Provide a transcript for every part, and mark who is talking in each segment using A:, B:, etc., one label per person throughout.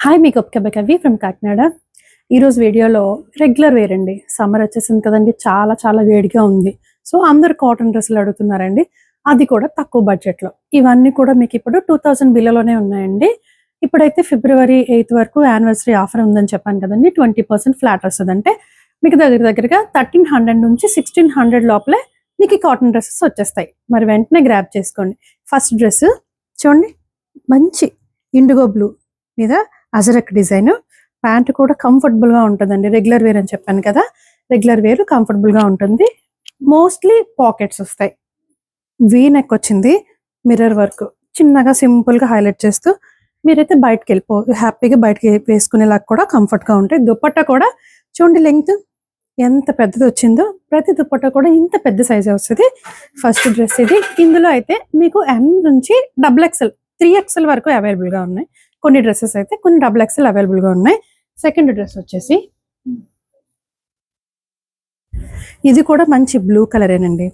A: Hi makeup కవి from Kakinada. ఈరోజు వీడియోలో రెగ్యులర్ వేర్ అండి. సమ్మర్ వచ్చేసింది కదండి, చాలా చాలా వేడిగా ఉంది. సో అందరు కాటన్ డ్రెస్సులు అడుగుతున్నారండి, అది కూడా తక్కువ బడ్జెట్లో. ఇవన్నీ కూడా మీకు ఇప్పుడు 2000 బిలోనే ఉన్నాయండి. ఇప్పుడైతే ఫిబ్రవరి 8 వరకు యానివర్సరీ ఆఫర్ ఉందని చెప్పాను కదండి. 20% ఫ్లాట్ వస్తుంది. అంటే మీకు దగ్గరగా 1300 నుంచి 1600 లోపలే మీకు ఈ కాటన్ డ్రెస్సెస్ వచ్చేస్తాయి. మరి వెంటనే గ్రాబ్ చేసుకోండి. ఫస్ట్ డ్రెస్ చూడండి, మంచి ఇండిగో బ్లూ మీద అజరక్ డిజైన్. ప్యాంట్ కూడా కంఫర్టబుల్ గా ఉంటుందండి. రెగ్యులర్ వేర్ అని చెప్పాను కదా, రెగ్యులర్ వేర్ కంఫర్టబుల్ గా ఉంటుంది. మోస్ట్లీ పాకెట్స్ వస్తాయి. వీ నెక్ వచ్చింది, మిర్రర్ వర్క్ చిన్నగా సింపుల్ గా హైలైట్ చేస్తూ మీరైతే బయటకు హ్యాపీగా బయటకి వేసుకునేలాగా కూడా కంఫర్ట్ గా ఉంటాయి. దుపట్టా కూడా చూడండి, లెంగ్త్ ఎంత పెద్దది వచ్చిందో. ప్రతి దుపట్టా కూడా ఇంత పెద్ద సైజే వస్తుంది. ఫస్ట్ డ్రెస్ ఇది. ఇందులో అయితే మీకు M నుంచి XXL 3XL వరకు అవైలబుల్ గా ఉన్నాయి. కొన్ని డ్రెస్సెస్ అయితే కొన్ని XXL అవైలబుల్ గా ఉన్నాయి. సెకండ్ డ్రెస్ వచ్చేసి ఇది కూడా మంచి బ్లూ కలరేనండి.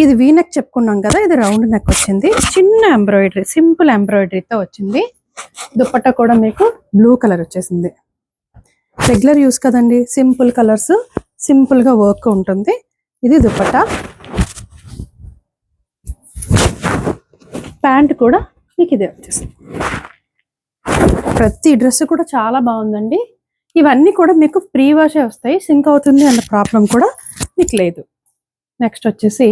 A: ఇది వీ నెక్ చెప్పుకున్నాం కదా, ఇది రౌండ్ నెక్ వచ్చింది. చిన్న ఎంబ్రాయిడరీ, సింపుల్ ఎంబ్రాయిడరీతో వచ్చింది. దుపట్టా కూడా మీకు బ్లూ కలర్ వచ్చేసింది. రెగ్యులర్ యూస్ కదండి, సింపుల్ కలర్స్, సింపుల్ గా వర్క్ ఉంటుంది. ఇది దుపట్టా. ప్యాంట్ కూడా మీకు ఇదే వచ్చేసింది. ప్రతి డ్రెస్ కూడా చాలా బాగుందండి. ఇవన్నీ కూడా మీకు ప్రీ వాషే వస్తాయి, సింక్ అవుతుంది అన్న ప్రాబ్లం కూడా మీకు లేదు. నెక్స్ట్ వచ్చేసి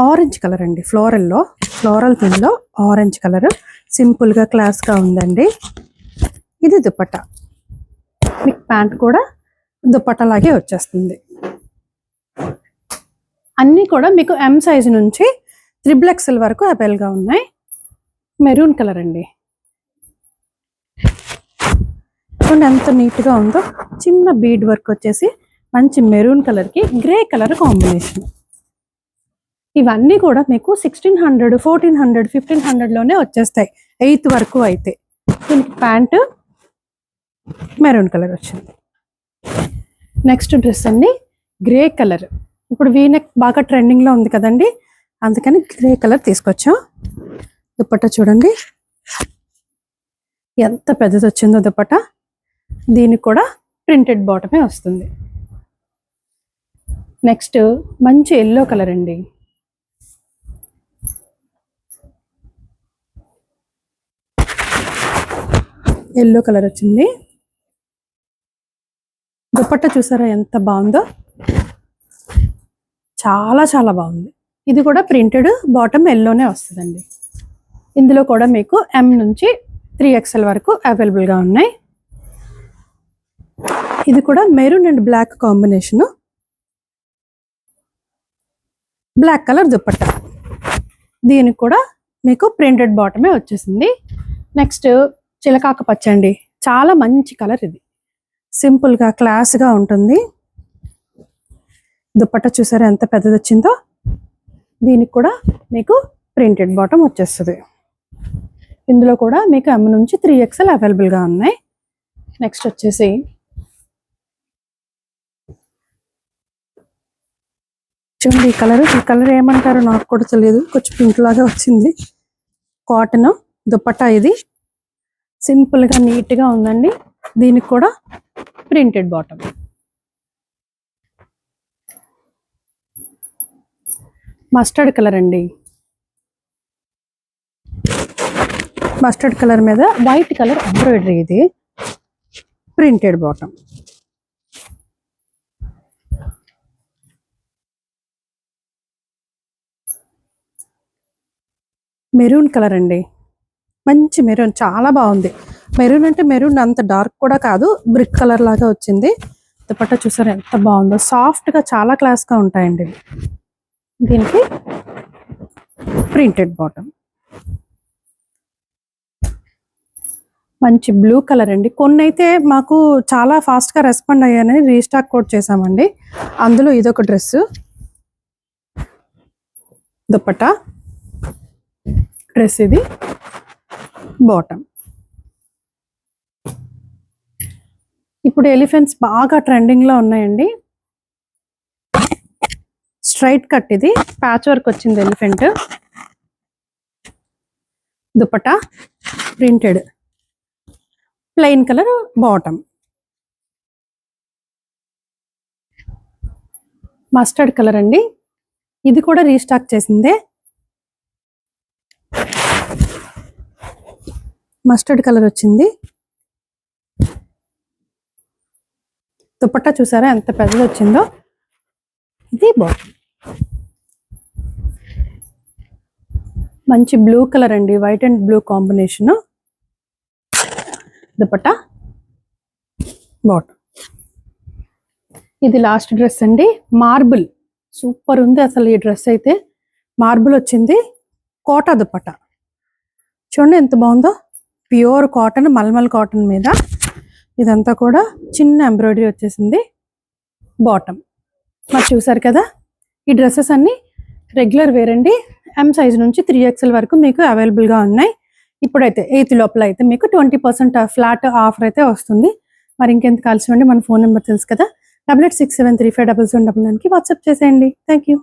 A: ఆరెంజ్ కలర్ అండి. ఫ్లోరల్ థీమ్ లో ఆరెంజ్ కలర్, సింపుల్ గా క్లాస్ గా ఉందండి. ఇది దుపట్టా. మీకు ప్యాంట్ కూడా దుపట్టా లాగే వచ్చేస్తుంది. అన్నీ కూడా మీకు M సైజు నుంచి XXL వరకు అవైలబుల్ గా ఉన్నాయి. మెరూన్ కలర్ అండి. చూడండి ఎంత నీట్ గా ఉందో. చిన్న బీడ్ వర్క్ వచ్చేసి మంచి మెరూన్ కలర్ కి గ్రే కలర్ కాంబినేషన్. ఇవన్నీ కూడా మీకు 1600, 1400, 1500 లోనే వచ్చేస్తాయి 8 వరకు అయితే. దీనికి ప్యాంట్ మెరూన్ కలర్ వచ్చింది. నెక్స్ట్ డ్రెస్ అండి, గ్రే కలర్. ఇప్పుడు వీ నెక్ బాగా ట్రెండింగ్ లో ఉంది కదండి, అందుకని గ్రే కలర్ తీసుకొచ్చాం. దుపట్టా చూడండి ఎంత పెద్దది వచ్చిందో దుపట్టా. దీనికి కూడా ప్రింటెడ్ బాటమే వస్తుంది. నెక్స్ట్ మంచి ఎల్లో కలర్ అండి. ఎల్లో కలర్ వచ్చింది. దుపట్టా చూసారా ఎంత బాగుందో, చాలా చాలా బాగుంది. ఇది కూడా ప్రింటెడ్ బాటమ్ ఎల్లోనే వస్తుందండి. ఇందులో కూడా మీకు M నుంచి 3XL వరకు అవైలబుల్ గా ఉన్నాయి. ఇది కూడా maroon and black combination. Black colour dupatta. దీనికి కూడా మీకు ప్రింటెడ్ బాటమే వచ్చేసింది. నెక్స్ట్ చిలకాక పచ్చండి, చాలా మంచి కలర్. ఇది సింపుల్ గా క్లాస్ గా ఉంటుంది. దుపట్టా చూసారా ఎంత పెద్దది వచ్చిందో. దీనికి కూడా మీకు ప్రింటెడ్ బాటమ్ వచ్చేస్తుంది. ఇందులో కూడా మీకు M నుంచి 3XL అవైలబుల్ గా ఉన్నాయి. నెక్స్ట్ వచ్చేసి చూడండి, ఈ కలర్ ఏమంటారో నాకు కూడా తెలియదు, కొంచెం పింక్ లాగా వచ్చింది. కాటన్ దుపట్టా. ఇది సింపుల్ గా నీట్ గా ఉందండి. దీనికి కూడా ప్రింటెడ్ బాటమ్. మస్టర్డ్ కలర్ అండి. మస్టర్డ్ కలర్ మీద వైట్ కలర్ ఎంబ్రాయిడరీ. ఇది ప్రింటెడ్ బాటమ్. మెరూన్ కలర్ అండి. మంచి మెరూన్, చాలా బాగుంది. మెరూన్ అంటే మెరూన్ అంత డార్క్ కూడా కాదు, బ్రిక్ కలర్ లాగా వచ్చింది. దుపట్టా చూసారు ఎంత బాగుందో. సాఫ్ట్ గా చాలా క్లాస్ గా ఉంటాయండి. దీనికి ప్రింటెడ్ బాటమ్. మంచి బ్లూ కలర్ అండి. కొన్ని అయితే మాకు చాలా ఫాస్ట్ గా రెస్పాండ్ అయ్యానని రీస్టాక్ కోడ్ చేసామండి. అందులో ఇదొక డ్రెస్. దుపట్టా, డ్రెస్ ఇది బాటమ్. ఇప్పుడు ఎలిఫెంట్స్ బాగా ట్రెండింగ్ లో ఉన్నాయండి. స్ట్రైట్ కట్, ఇది ప్యాచ్ వర్క్ వచ్చింది elephant. Dupatta printed, plain colour bottom, mustard colour అండి. ఇది కూడా రీస్టాక్ చేసిందే. మస్టర్డ్ కలర్ వచ్చింది. దుపట్టా చూసారా ఎంత పెద్దది వచ్చిందో. ఇది బాటమ్, మంచి బ్లూ కలర్ అండి, white and blue combination. Dupatta bottom. ఇది లాస్ట్ డ్రెస్ అండి, మార్బుల్, సూపర్ ఉంది అసలు ఈ డ్రెస్ అయితే. మార్బుల్ వచ్చింది, కోటా దుపట్టా చూడండి ఎంత బాగుందో. ప్యూర్ కాటన్, మల్మల్ కాటన్ మీద ఇదంతా కూడా చిన్న ఎంబ్రాయిడరీ వచ్చేసింది. బాటమ్ మరి చూసారు కదా, ఈ డ్రెస్సెస్ అన్ని రెగ్యులర్ వేర్ అండి. M సైజ్ నుంచి 3XL వరకు మీకు అవైలబుల్గా ఉన్నాయి. ఇప్పుడైతే 8 లోపల అయితే మీకు 20% ఫ్లాట్ ఆఫర్ అయితే వస్తుంది. మరి ఇంకెంత కాల్సివ్వండి, మన ఫోన్ నెంబర్ తెలుసు కదా, 8867357799కి వాట్సాప్ చేసేయండి. Thank you.